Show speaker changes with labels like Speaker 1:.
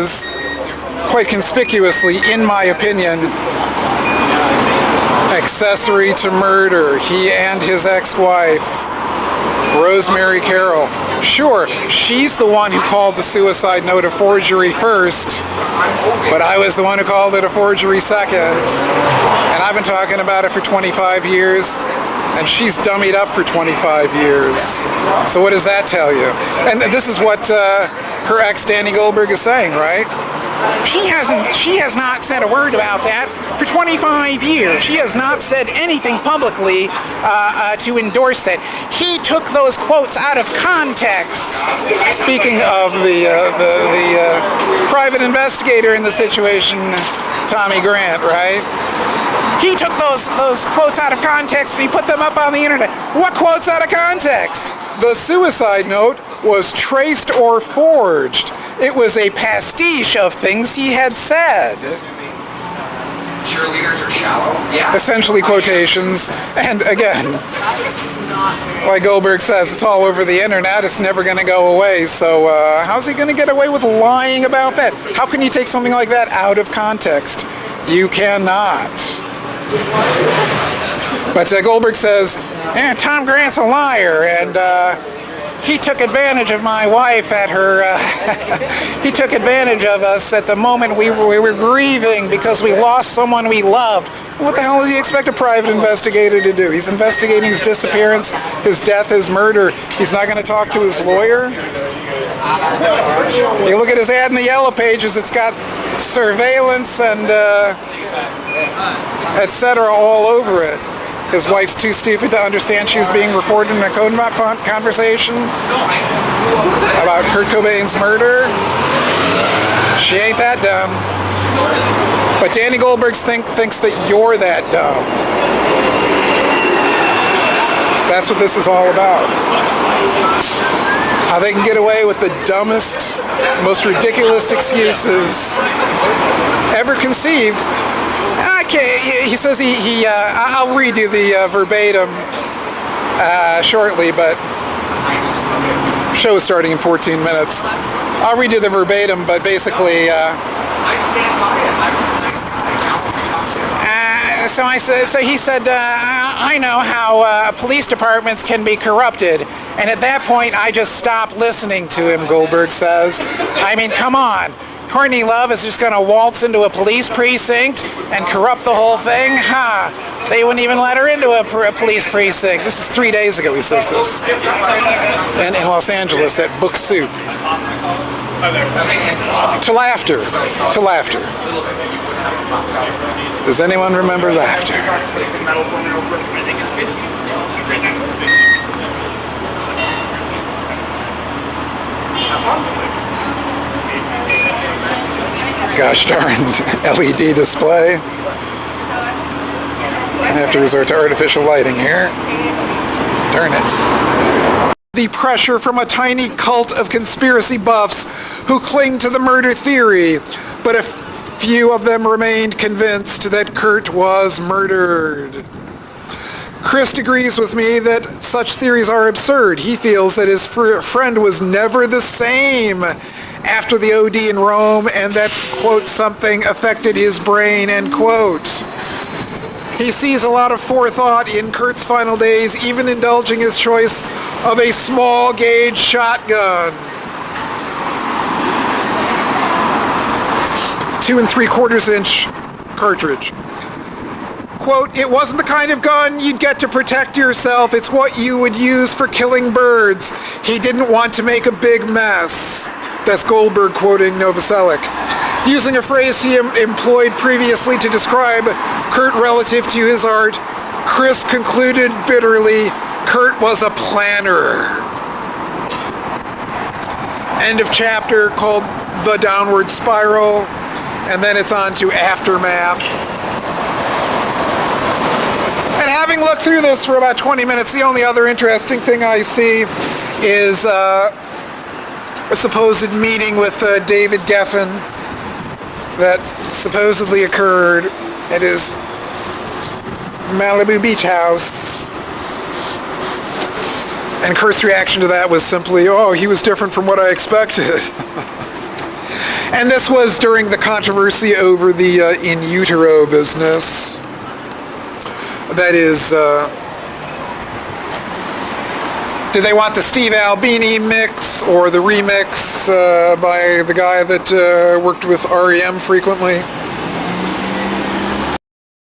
Speaker 1: is quite conspicuously, in my opinion, accessory to murder. He and his ex-wife, Rosemary Carroll. Sure, she's the one who called the suicide note a forgery first, but I was the one who called it a forgery second. And I've been talking about it for 25 years, and she's dummied up for 25 years. So what does that tell you? And this is what her ex, Danny Goldberg, is saying, right? She has not said a word about that for 25 years. She has not said anything publicly to endorse that. He took those quotes out of context. Speaking of the private investigator in the situation, Tommy Grant, right? He took those quotes out of context and he put them up on the internet. What quotes out of context? The suicide note was traced or forged. It was a pastiche of things he had said.
Speaker 2: Cheerleaders are shallow. Yeah.
Speaker 1: Essentially quotations. And again, like Goldberg says, it's all over the internet. It's never going to go away. So how's he going to get away with lying about that? How can you take something like that out of context? You cannot. But Goldberg says, Tom Grant's a liar, and he took advantage of my wife at her, he took advantage of us at the moment we were grieving because we lost someone we loved. What the hell does he expect a private investigator to do? He's investigating his disappearance, his death, his murder. He's not going to talk to his lawyer? You look at his ad in the Yellow Pages, it's got surveillance and etc. all over it. His wife's too stupid to understand she was being recorded in a code conversation about Kurt Cobain's murder. She ain't that dumb. But Danny Goldberg thinks that you're that dumb. That's what this is all about. How they can get away with the dumbest, most ridiculous excuses ever conceived. Okay, he says I'll redo the verbatim shortly, but show's starting in 14 minutes. I'll redo the verbatim, but basically, so he said, I know how police departments can be corrupted, and at that point, I just stopped listening to him, Goldberg says. I mean, come on. Courtney Love is just going to waltz into a police precinct and corrupt the whole thing? Ha! They wouldn't even let her into a police precinct. This is 3 days ago he says this. In Los Angeles at Book Soup. To laughter. To laughter. Does anyone remember laughter? Gosh darned LED display. I have to resort to artificial lighting here. Darn it. The pressure from a tiny cult of conspiracy buffs who cling to the murder theory, but a few of them remained convinced that Kurt was murdered. Krist agrees with me that such theories are absurd. He feels that his friend was never the same after the OD in Rome, and that, quote, something affected his brain, end quote. He sees a lot of forethought in Kurt's final days, even indulging his choice of a small gauge shotgun. 2 3/4 inch cartridge. Quote, it wasn't the kind of gun you'd get to protect yourself. It's what you would use for killing birds. He didn't want to make a big mess. That's Goldberg quoting Novoselic. Using a phrase he employed previously to describe Kurt relative to his art, Krist concluded bitterly, Kurt was a planner. End of chapter, called The Downward Spiral, and then it's on to Aftermath. And having looked through this for about 20 minutes, the only other interesting thing I see is a supposed meeting with David Geffen that supposedly occurred at his Malibu beach house. And Kurt's reaction to that was simply, oh, he was different from what I expected. And this was during the controversy over the in utero business. That is, did they want the Steve Albini mix or the remix by the guy that worked with REM frequently?